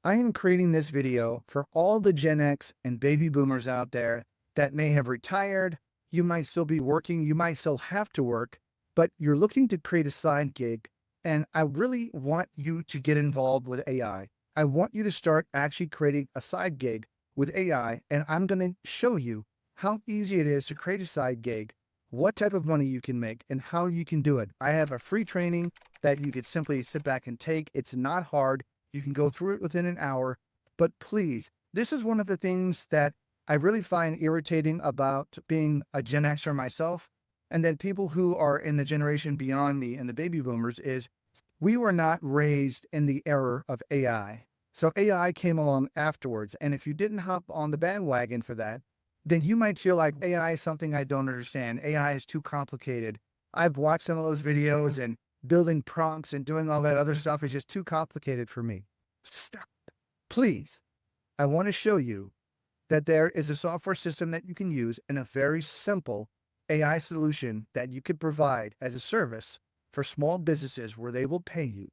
I am creating this video for all the Gen X and baby boomers out there that may have retired. You might still be working. You might still have to work, but you're looking to create a side gig. And I really want you to get involved with AI. I want you to start actually creating a side gig with AI. And I'm going to show you how easy it is to create a side gig, what type of money you can make, and how you can do it. I have a free training that you could simply sit back and take. It's not hard. You can go through it within an hour, but please, this is one of the things that I really find irritating about being a Gen Xer myself, and then people who are in the generation beyond me and the baby boomers is we were not raised in the era of AI. So AI came along afterwards. And if you didn't hop on the bandwagon for that, then you might feel like AI is something I don't understand. AI is too complicated. I've watched some of those videos and building prompts and doing all that other stuff is just too complicated for me. Stop. Please. I want to show you that there is a software system that you can use and a very simple AI solution that you could provide as a service for small businesses where they will pay you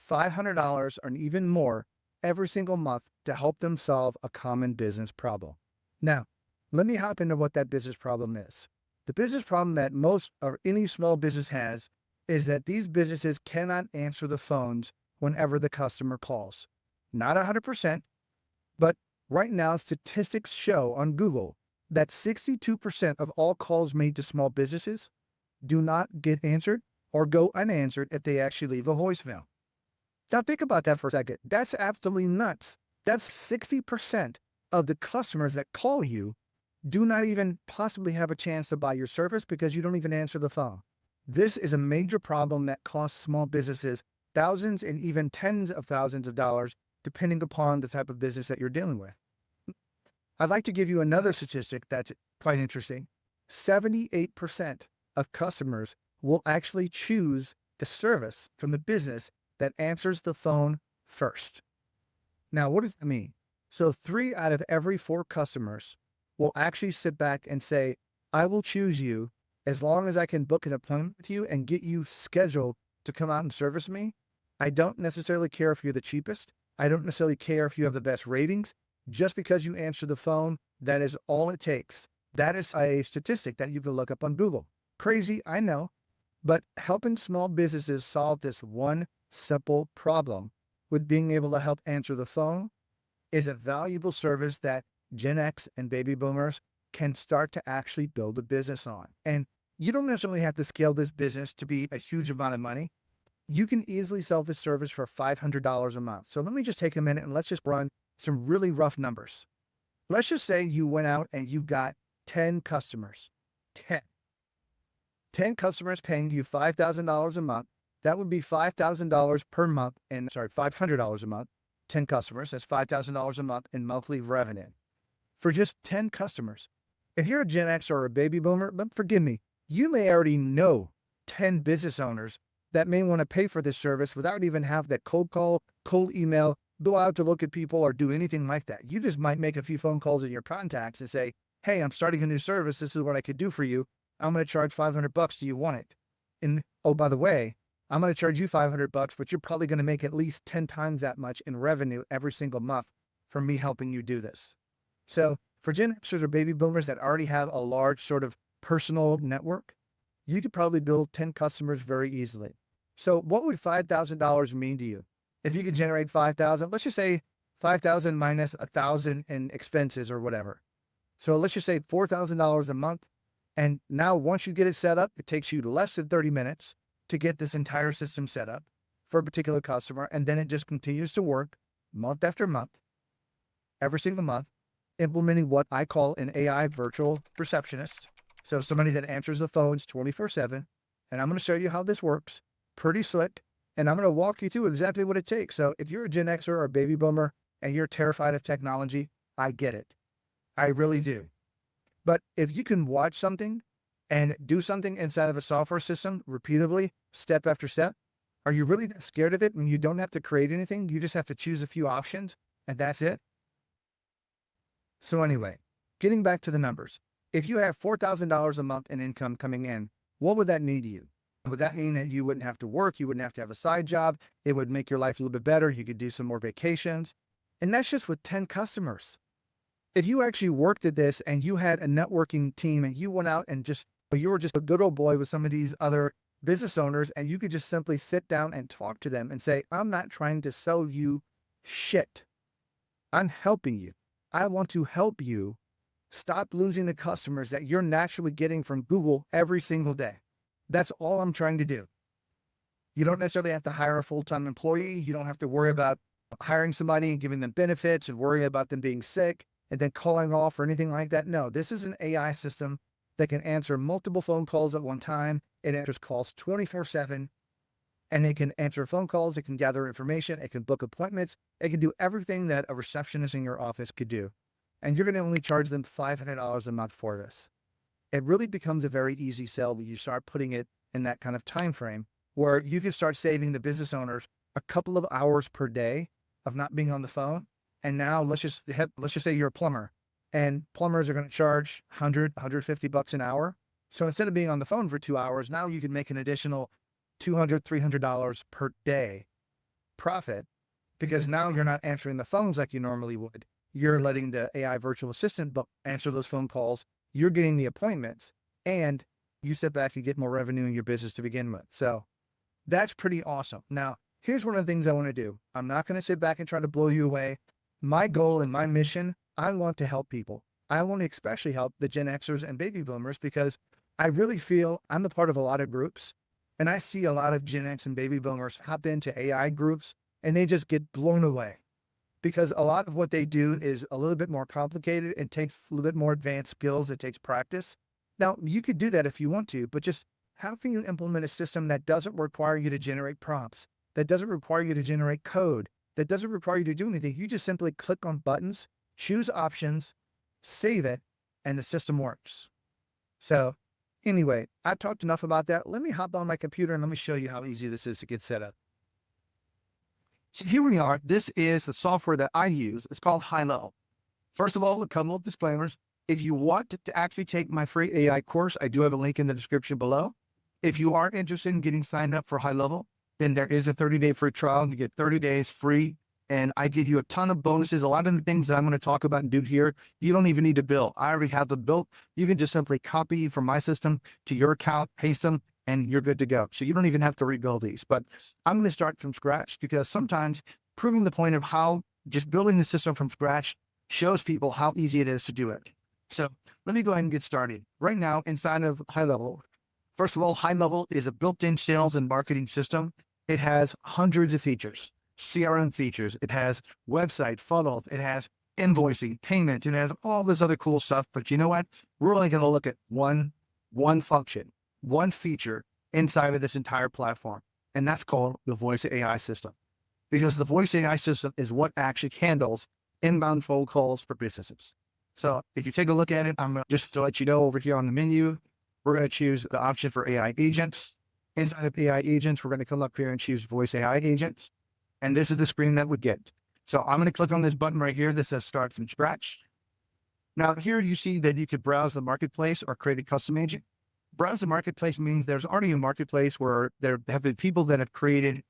$500 or even more every single month to help them solve a common business problem. Now, let me hop into what that business problem is. The business problem that most or any small business has is that these businesses cannot answer the phones whenever the customer calls. Not 100%, but right now statistics show on Google that 62% of all calls made to small businesses do not get answered or go unanswered if they actually leave a voicemail. Now think about that for a second. That's absolutely nuts. That's 60% of the customers that call you do not even possibly have a chance to buy your service because you don't even answer the phone. This is a major problem that costs small businesses thousands and even tens of thousands of dollars, depending upon the type of business that you're dealing with. I'd like to give you another statistic that's quite interesting. 78% of customers will actually choose the service from the business that answers the phone first. Now, what does that mean? So 3 out of every 4 customers will actually sit back and say, I will choose you as long as I can book an appointment with you and get you scheduled to come out and service me. I don't necessarily care if you're the cheapest. I don't necessarily care if you have the best ratings. Just because you answer the phone, that is all it takes. That is a statistic that you can look up on Google. Crazy, I know, but helping small businesses solve this one simple problem with being able to help answer the phone is a valuable service that Gen X and baby boomers can start to actually build a business on. And you don't necessarily have to scale this business to be a huge amount of money. You can easily sell this service for $500 a month. So let me just take a minute and let's just run some really rough numbers. Let's just say you went out and you got 10 customers. 10. 10 customers paying you $5,000 a month. That would be $5,000 per month and $500 a month. 10 customers, that's $5,000 a month in monthly revenue for just 10 customers. If you're a Gen X or a baby boomer, but forgive me, you may already know 10 business owners that may want to pay for this service without even having to cold call, cold email, go out to look at people or do anything like that. You just might make a few phone calls in your contacts and say, hey, I'm starting a new service. This is what I could do for you. I'm going to charge $500. Do you want it? And oh, by the way, I'm going to charge you $500, but you're probably going to make at least 10 times that much in revenue every single month from me helping you do this. So for Gen Xers or baby boomers that already have a large sort of personal network, you could probably build 10 customers very easily. So what would $5,000 mean to you? If you could generate 5,000, let's just say 5,000 minus 1,000 in expenses or whatever. So let's just say $4,000 a month. And now once you get it set up, it takes you less than 30 minutes to get this entire system set up for a particular customer. And then it just continues to work month after month, every single month, implementing what I call an AI virtual receptionist. So somebody that answers the phones 24/7. And I'm going to show you how this works. Pretty slick. And I'm going to walk you through exactly what it takes. So if you're a Gen Xer or a baby boomer and you're terrified of technology, I get it. I really do. But if you can watch something and do something inside of a software system repeatedly, step after step, are you really that scared of it when you don't have to create anything? You just have to choose a few options and that's it. So anyway, getting back to the numbers, if you have $4,000 a month in income coming in, what would that mean to you? Would that mean that you wouldn't have to work? You wouldn't have to have a side job? It would make your life a little bit better. You could do some more vacations. And that's just with 10 customers. If you actually worked at this and you had a networking team and you went out and you were just a good old boy with some of these other business owners, and you could just simply sit down and talk to them and say, I'm not trying to sell you shit. I'm helping you. I want to help you stop losing the customers that you're naturally getting from Google every single day. That's all I'm trying to do. You don't necessarily have to hire a full-time employee. You don't have to worry about hiring somebody and giving them benefits and worrying about them being sick and then calling off or anything like that. No, this is an AI system that can answer multiple phone calls at one time. It answers calls 24/7, and it can answer phone calls. It can gather information. It can book appointments. It can do everything that a receptionist in your office could do. And you're going to only charge them $500 a month for this. It really becomes a very easy sell when you start putting it in that kind of time frame where you can start saving the business owners a couple of hours per day of not being on the phone. And now let's just say you're a plumber, and plumbers are going to charge $150 an hour. So instead of being on the phone for 2 hours, now you can make an additional $200, $300 per day profit, because now you're not answering the phones like you normally would. You're letting the AI virtual assistant answer those phone calls. You're getting the appointments, and you sit back and get more revenue in your business to begin with. So that's pretty awesome. Now, here's one of the things I want to do. I'm not going to sit back and try to blow you away. My goal and my mission, I want to help people. I want to especially help the Gen Xers and baby boomers, because I really feel I'm a part of a lot of groups, and I see a lot of Gen X and baby boomers hop into AI groups and they just get blown away, because a lot of what they do is a little bit more complicated. It takes a little bit more advanced skills. It takes practice. Now, you could do that if you want to, but just how can you implement a system that doesn't require you to generate prompts, that doesn't require you to generate code, that doesn't require you to do anything? You just simply click on buttons, choose options, save it, and the system works. So anyway, I've talked enough about that. Let me hop on my computer and let me show you how easy this is to get set up. So here we are. This is the software that I use. It's called High Level. First of all, a couple of disclaimers. If you want to actually take my free AI course, I do have a link in the description below. If you are interested in getting signed up for High Level, then there is a 30-day free trial. You get 30 days free, and I give you a ton of bonuses. A lot of the things that I'm going to talk about and do here, you don't even need to build. I already have them built. You can just simply copy from my system to your account, paste them, and you're good to go. So you don't even have to rebuild these. But I'm going to start from scratch, because sometimes proving the point of how just building the system from scratch shows people how easy it is to do it. So let me go ahead and get started. Right now, inside of High Level, first of all, High Level is a built-in sales and marketing system. It has hundreds of features, CRM features. It has website funnels. It has invoicing, payment. It has all this other cool stuff. But you know what? We're only going to look at one function, one feature inside of this entire platform. And that's called the voice AI system, because the voice AI system is what actually handles inbound phone calls for businesses. So if you take a look at it, I'm just to let you know, over here on the menu, we're going to choose the option for AI agents. Inside of AI agents, we're going to come up here and choose voice AI agents. And this is the screen that we get. So I'm going to click on this button right here that says start from scratch. Now here you see that you could browse the marketplace or create a custom agent. Browse the marketplace means there's already a marketplace where there have been people that have created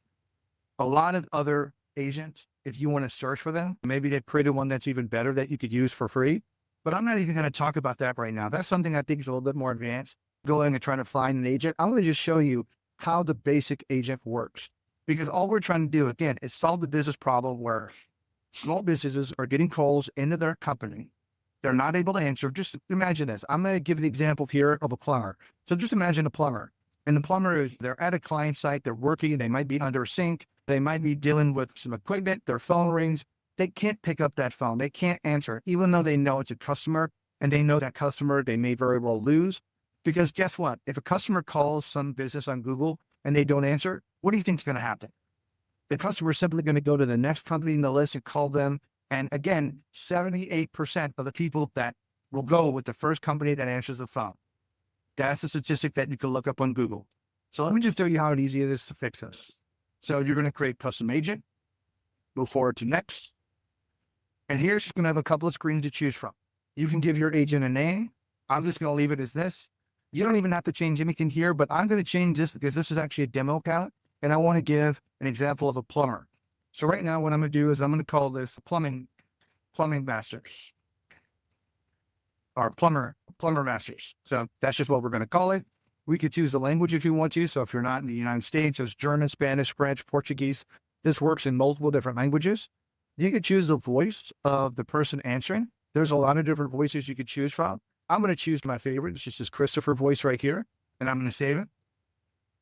a lot of other agents. If you want to search for them, maybe they've created one that's even better that you could use for free. But I'm not even going to talk about that right now. That's something I think is a little bit more advanced. Going and trying to find an agent. I'm going to just show you how the basic agent works, because all we're trying to do, again, is solve the business problem where small businesses are getting calls into their company. They're not able to answer. Just imagine this. I'm going to give an example here of a plumber. So just imagine a plumber, and the plumber, they're at a client site, they're working, they might be under a sink. They might be dealing with some equipment, their phone rings. They can't pick up that phone. They can't answer, even though they know it's a customer, and they know that customer they may very well lose. Because guess what? If a customer calls some business on Google and they don't answer, what do you think is going to happen? The customer is simply going to go to the next company in the list and call them. And again, 78% of the people that will go with the first company that answers the phone. That's a statistic that you can look up on Google. So let me just tell you how easy it is to fix this. So you're going to create custom agent, move forward to next. And here's just going to have a couple of screens to choose from. You can give your agent a name. I'm just going to leave it as this. You don't even have to change anything here, but I'm going to change this because this is actually a demo account, and I want to give an example of a plumber. So right now, what I'm going to do is I'm going to call this plumbing masters, or plumber masters. So that's just what we're going to call it. We could choose the language if you want to. So if you're not in the United States, there's German, Spanish, French, Portuguese. This works in multiple different languages. You could choose the voice of the person answering. There's a lot of different voices you could choose from. I'm going to choose my favorite. It's just this Christopher voice right here, and I'm going to save it.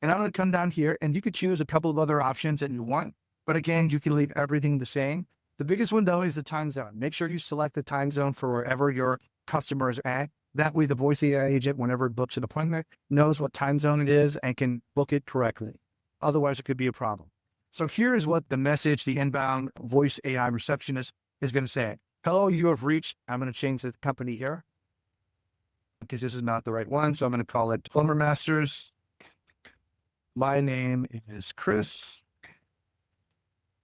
And I'm going to come down here, and you could choose a couple of other options that you want. But again, you can leave everything the same. The biggest one, though, is the time zone. Make sure you select the time zone for wherever your customer is at. That way, the voice AI agent, whenever it books an appointment, knows what time zone it is and can book it correctly. Otherwise, it could be a problem. So here is what the message, the inbound voice AI receptionist is going to say. Hello, you have reached, I'm going to change the company here because this is not the right one. So I'm going to call it Plumber Masters. My name is Chris.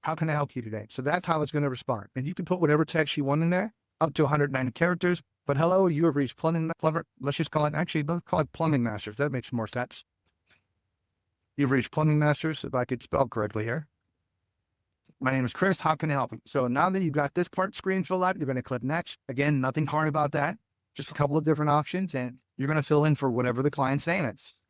How can I help you today? So that's how it's going to respond. And you can put whatever text you want in there, up to 190 characters. But hello, you have reached plumber. Let's just call it, actually, let's call it Plumbing Masters. That makes more sense. You've reached Plumbing Masters, if I could spell correctly here. My name is Chris. How can I help you? So now that you've got this part screen filled out, you're going to click next. Again, nothing hard about that. Just a couple of different options, and you're going to fill in for whatever the client's saying is.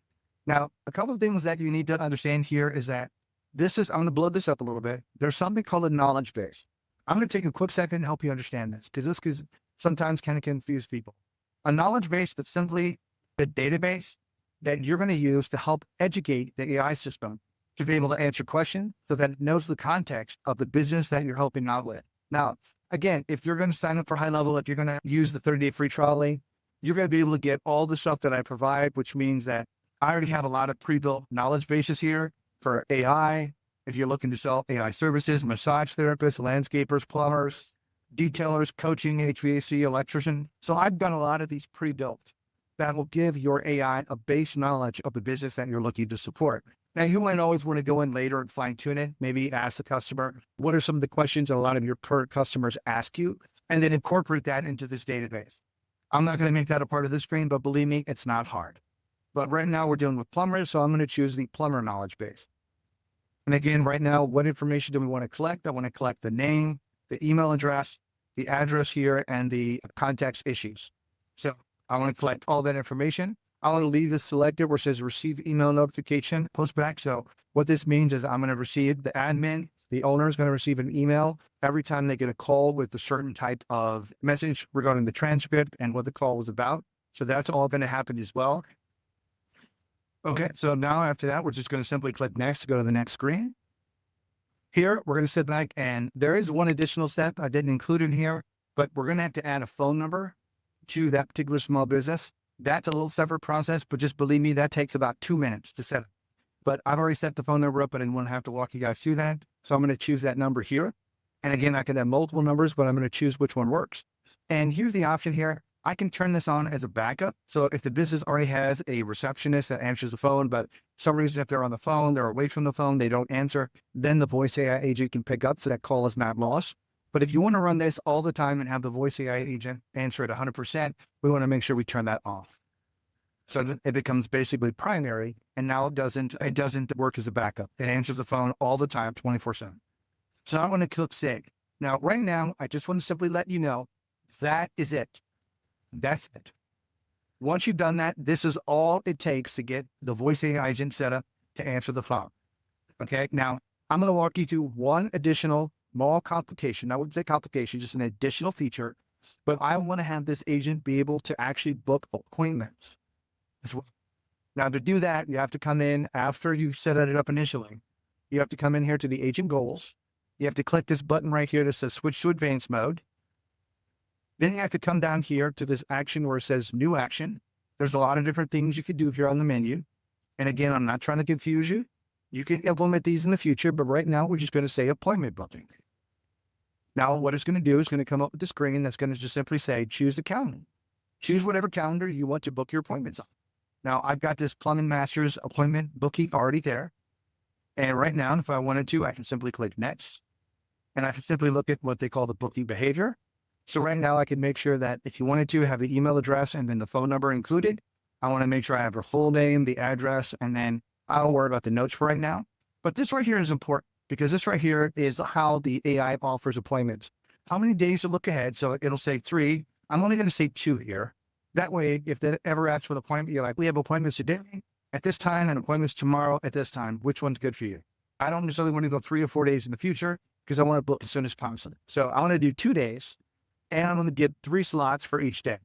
Now, a couple of things that you need to understand here is that I'm going to blow this up a little bit. There's something called a knowledge base. I'm going to take a quick second to help you understand this, because this could sometimes kind of confuse people. A knowledge base that's simply a database that you're going to use to help educate the AI system to be able to answer questions so that it knows the context of the business that you're helping out with. Now, again, if you're going to sign up for high level, if you're going to use the 30-day free trial link, you're going to be able to get all the stuff that I provide, which means that I already have a lot of pre-built knowledge bases here for AI. If you're looking to sell AI services, massage therapists, landscapers, plumbers, detailers, coaching, HVAC, electrician. So I've got a lot of these pre-built that will give your AI a base knowledge of the business that you're looking to support. Now, you might always want to go in later and fine tune it. Maybe ask the customer, what are some of the questions a lot of your current customers ask you? And then incorporate that into this database. I'm not going to make that a part of the screen, but believe me, it's not hard. But right now we're dealing with plumbers, so I'm going to choose the plumber knowledge base. And again, right now, what information do we want to collect? I want to collect the name, the email address, the address here, and the context issues. So I want to collect all that information. I want to leave this selected where it says receive email notification, post back. So what this means is I'm going to receive, the admin, the owner is going to receive an email every time they get a call with a certain type of message regarding the transcript and what the call was about. So that's all going to happen as well. Okay, so now after that, we're just going to simply click next to go to the next screen. Here, we're going to sit back, and there is one additional step I didn't include in here, but we're going to have to add a phone number to that particular small business. That's a little separate process, but just believe me, that takes about 2 minutes to set up. But I've already set the phone number up, but I didn't want to have to walk you guys through that. So I'm going to choose that number here. And again, I can have multiple numbers, but I'm going to choose which one works. And here's the option here. I can turn this on as a backup. So if the business already has a receptionist that answers the phone, but for some reason, if they're on the phone, they're away from the phone, they don't answer, then the voice AI agent can pick up so that call is not lost. But if you want to run this all the time and have the voice AI agent answer at 100%, we want to make sure we turn that off. So that it becomes basically primary, and now it doesn't work as a backup. It answers the phone all the time, 24/7. So I'm going to click save. Now, right now, I just want to simply let you know that is it. That's it. Once you've done that, this is all it takes to get the voice AI agent set up to answer the phone. Okay. Now, I'm going to walk you through one additional small complication. I wouldn't say complication, just an additional feature, but I want to have this agent be able to actually book appointments as well. Now, to do that, you have to come in after you set it up initially. You have to come in here to the agent goals. You have to click this button right here that says switch to advanced mode. Then you have to come down here to this action where it says new action. There's a lot of different things you could do if you're on the menu. And again, I'm not trying to confuse you. You can implement these in the future, but right now we're just going to say appointment booking. Now, what it's going to do is going to come up with the screen that's going to just simply say, choose the calendar. Choose whatever calendar you want to book your appointments on. Now, I've got this Plumbing Masters appointment booking already there. And right now, if I wanted to, I can simply click next. And I can simply look at what they call the booking behavior. So right now I can make sure that if you wanted to have the email address and then the phone number included, I want to make sure I have her full name, the address, and then I don't worry about the notes for right now. But this right here is important. because this right here is how the AI offers appointments. How many days to look ahead? So it'll say 3. I'm only going to say 2 here. That way, if they ever ask for the appointment, you're like, we have appointments today at this time and appointments tomorrow at this time. Which one's good for you? I don't necessarily want to go 3 or 4 days in the future because I want to book as soon as possible. So I want to do 2 days and I'm going to get 3 slots for each day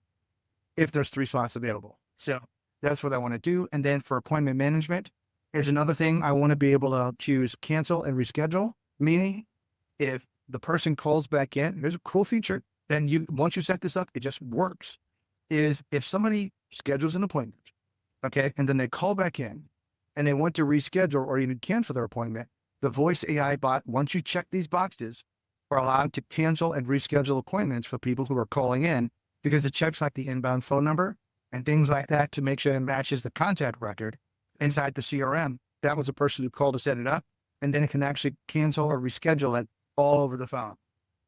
if there's 3 slots available. So that's what I want to do. And then for appointment management, here's another thing. I want to be able to choose cancel and reschedule, meaning if the person calls back in, here's a cool feature. Then once you set this up, it just works. Is if somebody schedules an appointment, okay, and then they call back in and they want to reschedule or even cancel their appointment, the voice AI bot, once you check these boxes, are allowed to cancel and reschedule appointments for people who are calling in because it checks like the inbound phone number and things like that to make sure it matches the contact record inside the CRM. That was a person who called to set it up, and then it can actually cancel or reschedule it all over the phone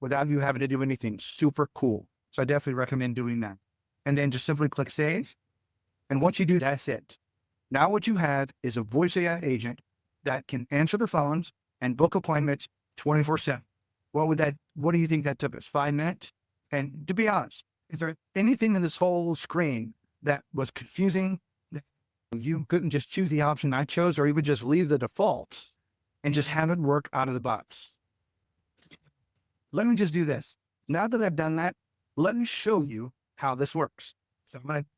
without you having to do anything. Super cool. So I definitely recommend doing that. And then just simply click save. And once you do, that's it. Now what you have is a voice AI agent that can answer the phones and book appointments 24/7. What do you think that took us? 5 minutes? And to be honest, is there anything in this whole screen that was confusing that you couldn't just choose the option I chose, or even just leave the default and just have it work out of the box? Let me just do this. Now that I've done that, let me show you how this works. So I'm going to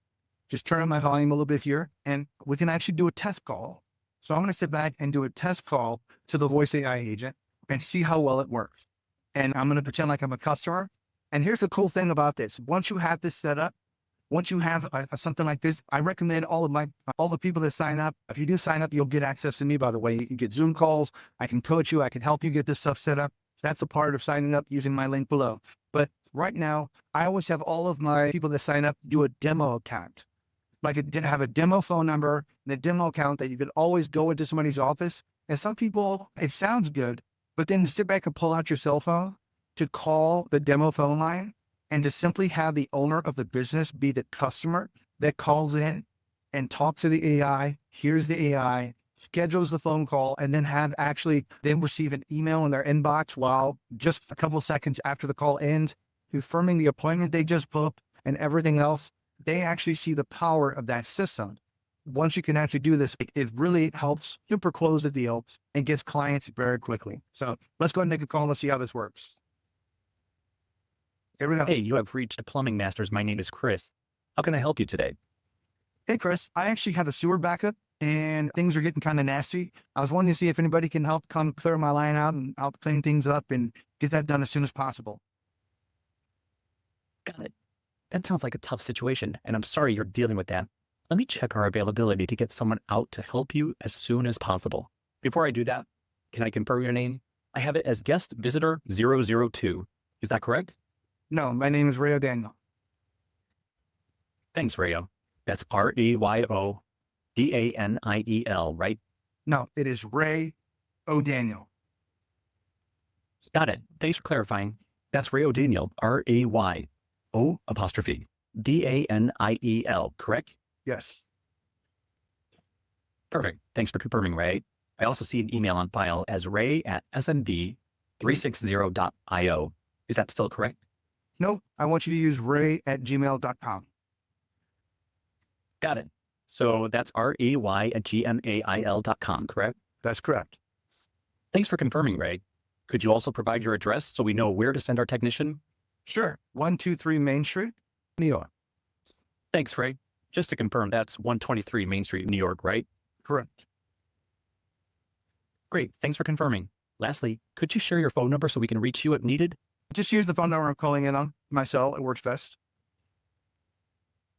just turn up my volume a little bit here, and we can actually do a test call. So I'm going to sit back and do a test call to the voice AI agent and see how well it works. And I'm going to pretend like I'm a customer. And here's the cool thing about this. Once you have this set up, once you have something like this, I recommend all the people that sign up. If you do sign up, you'll get access to me, by the way. You can get Zoom calls. I can coach you. I can help you get this stuff set up. That's a part of signing up using my link below. But right now, I always have all of my people that sign up do a demo account. Like it did have a demo phone number and a demo account that you could always go into somebody's office. And some people, it sounds good, but then sit back and pull out your cell phone to call the demo phone line and to simply have the owner of the business be the customer that calls in and talks to the AI, hears the AI, schedules the phone call, and then then receive an email in their inbox while just a couple of seconds after the call ends, confirming the appointment they just booked and everything else. They actually see the power of that system. Once you can actually do this, it really helps super close the deal and gets clients very quickly. So let's go ahead and make a call and see how this works. Here we go. Hey, you have reached Plumbing Masters. My name is Chris. How can I help you today? Hey, Chris, I actually have a sewer backup and things are getting kind of nasty. I was wanting to see if anybody can help come clear my line out and help clean things up and get that done as soon as possible. Got it. That sounds like a tough situation, and I'm sorry you're dealing with that. Let me check our availability to get someone out to help you as soon as possible. Before I do that, can I confirm your name? I have it as guest visitor 002. Is that correct? No, my name is Rayo Daniel. Thanks, Rayo. That's RAYO DANIEL, right? No, it is Ray O'Daniel. Got it. Thanks for clarifying. That's Rayo Daniel, RAYO apostrophe DANIEL, correct? Yes. Perfect. Thanks for confirming, Ray. I also see an email on file as ray@smb360.io. Is that still correct? Nope. I want you to use ray@gmail.com. Got it. So that's RAY@gmail.com, correct? That's correct. Thanks for confirming, Ray. Could you also provide your address so we know where to send our technician? Sure. 123 Main Street, New York. Thanks, Ray. Just to confirm, that's 123 Main Street, New York, right? Correct. Great. Thanks for confirming. Lastly, could you share your phone number so we can reach you if needed? Just use the phone number I'm calling in on. My cell, it works best.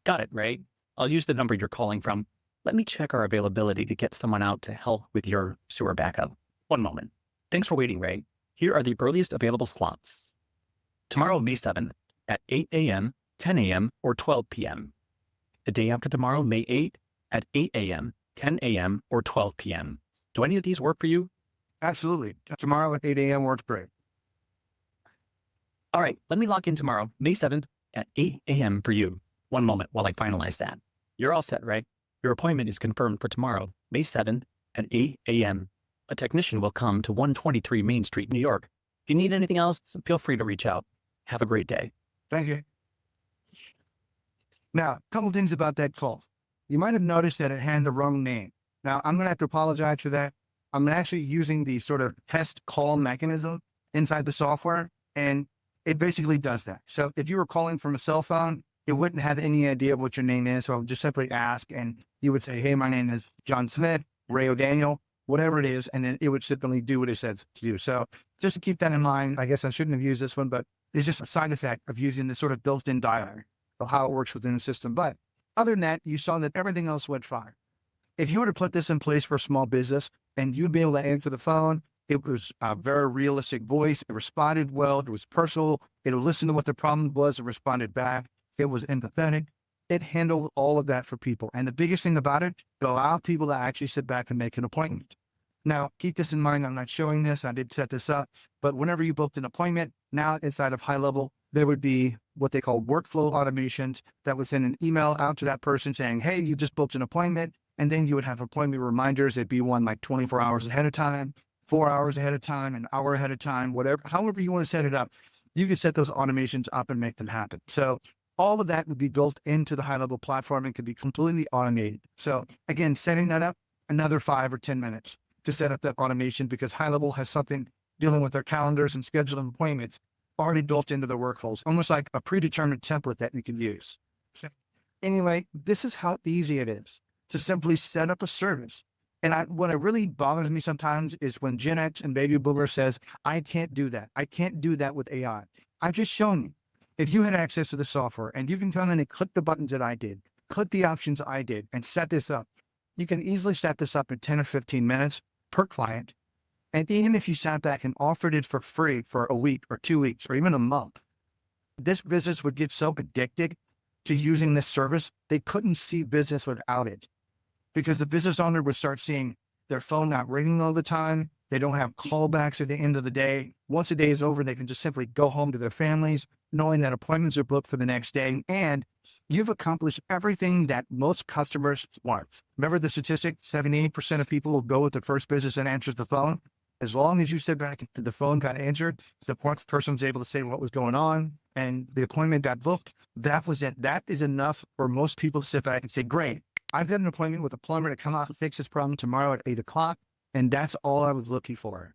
Got it, Ray. I'll use the number you're calling from. Let me check our availability to get someone out to help with your sewer backup. One moment. Thanks for waiting, Ray. Here are the earliest available slots. Tomorrow, May 7th at 8 a.m., 10 a.m., or 12 p.m. The day after tomorrow, May 8th at 8 a.m., 10 a.m., or 12 p.m. Do any of these work for you? Absolutely. Tomorrow at 8 a.m. works great. All right, let me lock in tomorrow, May 7th at 8 a.m. for you. One moment while I finalize that. You're all set, right? Your appointment is confirmed for tomorrow, May 7th at 8 a.m. A technician will come to 123 Main Street, New York. If you need anything else, feel free to reach out. Have a great day. Thank you. Now, a couple things about that call. You might have noticed that it had the wrong name. Now, I'm going to have to apologize for that. I'm actually using the sort of test call mechanism inside the software, and it basically does that. So if you were calling from a cell phone, it wouldn't have any idea what your name is. So I would just simply ask, and you would say, hey, my name is John Smith, Ray O'Daniel, whatever it is, and then it would simply do what it says to do. So just to keep that in mind, I guess I shouldn't have used this one, but it's just a side effect of using this sort of built-in dialer of how it works within the system. But other than that, you saw that everything else went fine. If you were to put this in place for a small business and you'd be able to answer the phone, it was a very realistic voice. It responded well. It was personal. It listened to what the problem was and responded back. It was empathetic. It handled all of that for people. And the biggest thing about it, it allowed people to actually sit back and make an appointment. Now, keep this in mind. I'm not showing this. I did set this up. But whenever you booked an appointment, now inside of High Level, there would be what they call workflow automations that would send an email out to that person saying, hey, you just booked an appointment. And then you would have appointment reminders. It'd be one like 24 hours ahead of time, 4 hours ahead of time, an hour ahead of time, whatever, however you want to set it up. You can set those automations up and make them happen. So all of that would be built into the High Level platform and could be completely automated. So again, setting that up, another 5 or 10 minutes to set up that automation, because High Level has something dealing with their calendars and scheduling appointments already built into their workflows, almost like a predetermined template that you can use. So anyway, this is how easy it is to simply set up a service. And what really bothers me sometimes is when Gen X and Baby Boomer says, I can't do that. I can't do that with AI. I've just shown you. If you had access to the software and you can come in and click the buttons that I did, click the options I did, and set this up, you can easily set this up in 10 or 15 minutes per client. And even if you sat back and offered it for free for a week or 2 weeks or even a month, this business would get so addicted to using this service, they couldn't see business without it. Because the business owner would start seeing their phone not ringing all the time. They don't have callbacks at the end of the day. Once the day is over, they can just simply go home to their families, knowing that appointments are booked for the next day. And you've accomplished everything that most customers want. Remember the statistic, 78% of people will go with the first business that answers the phone. As long as you sit back and the phone got answered, the person was able to say what was going on, and the appointment got booked. That was it. That is enough for most people to sit back and say, great, I've got an appointment with a plumber to come out and fix this problem tomorrow at 8 o'clock. And that's all I was looking for.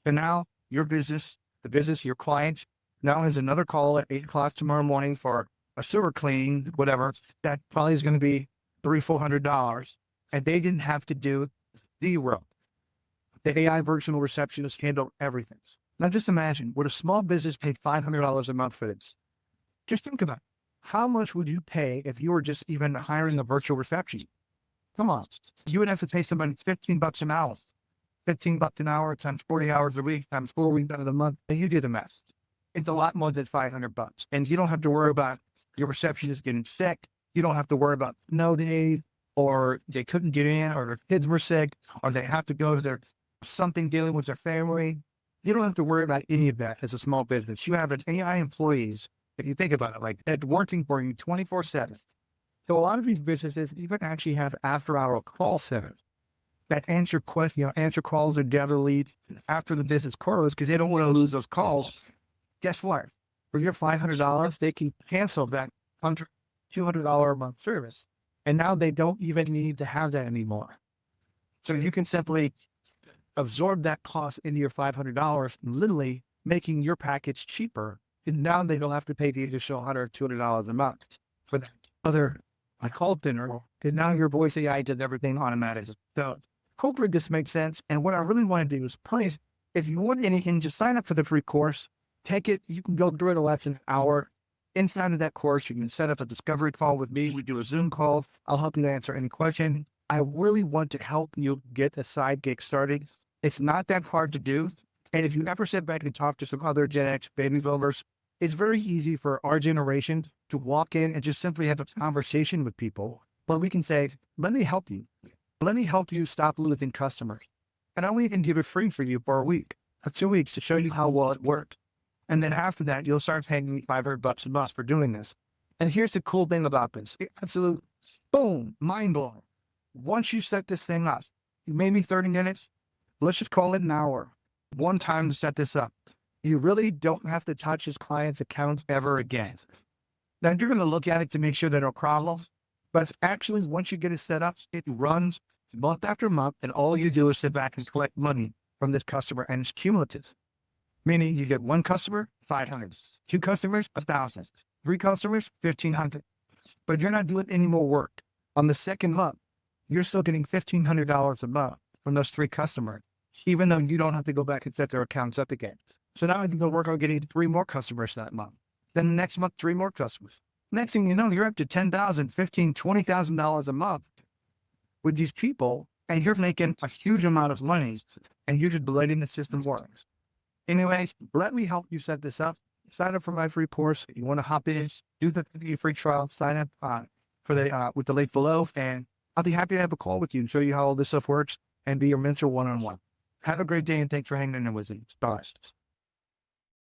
And now your business, the business, your client now has another call at 8 o'clock tomorrow morning for a sewer cleaning, whatever. That probably is going to be $300-400. And they didn't have to do zero. The AI virtual receptionist handled everything. Now just imagine, would a small business pay $500 a month for this? Just think about it. How much would you pay if you were just even hiring a virtual receptionist? Come on. You would have to pay somebody $15 an hour. $15 an hour times 40 hours a week times 4 weeks out of the month. And you do the math. It's a lot more than $500. And you don't have to worry about your receptionist getting sick. You don't have to worry about no days, or they couldn't get in, or their kids were sick, or they have to go to their something dealing with their family. You don't have to worry about any of that as a small business. You have an AI employees, if you think about it, like that's working for you 24/7. So a lot of these businesses even actually have after-hour call centers that answer questions, answer calls or gather leads after the business closes, because they don't want to lose those calls. Guess what? For your $500, they can cancel that $200 a month service, and now they don't even need to have that anymore. So you can simply absorb that cost into your $500, literally making your package cheaper. And now they don't have to pay the additional $100 or $200 a month for that other call center, because now your voice AI did everything automatically. So hopefully this makes sense. And what I really want to do is, please, if you want anything, just sign up for the free course. Take it. You can go through it in less than an hour. Inside of that course, you can set up a discovery call with me. We do a Zoom call. I'll help you answer any question. I really want to help you get a side gig started. It's not that hard to do. And if you ever sit back and talk to some other Gen X baby boomers, it's very easy for our generation to walk in and just simply have a conversation with people. But we can say, let me help you. Let me help you stop losing customers. And I'll even give it free for you for a week or 2 weeks to show you how well it worked. And then after that, you'll start paying me $500 a month for doing this. And here's the cool thing about this. Absolute boom, mind blowing. Once you set this thing up, maybe 30 minutes, Let's just call it an hour, one time to set this up. You really don't have to touch his client's account ever again. Now you're going to look at it to make sure there are no problems. But actually, once you get it set up, it runs month after month, and all you do is sit back and collect money from this customer, and it's cumulative. Meaning you get one customer, 500, two customers, 1,000, three customers, 1,500. But you're not doing any more work. On the second month, you're still getting $1,500 a month from those three customers, even though you don't have to go back and set their accounts up again. So now I can go work on getting three more customers that month. Then the next month, three more customers. Next thing you know, you're up to $10,000, $15,000, $20,000 a month with these people, and you're making a huge amount of money, and you're just letting the system work. Anyway, let me help you set this up. Sign up for my free course. You want to hop in, do the free trial, sign up with the link below, and I'll be happy to have a call with you and show you how all this stuff works and be your mentor one-on-one. Have a great day, and thanks for hanging in there with me. Bye.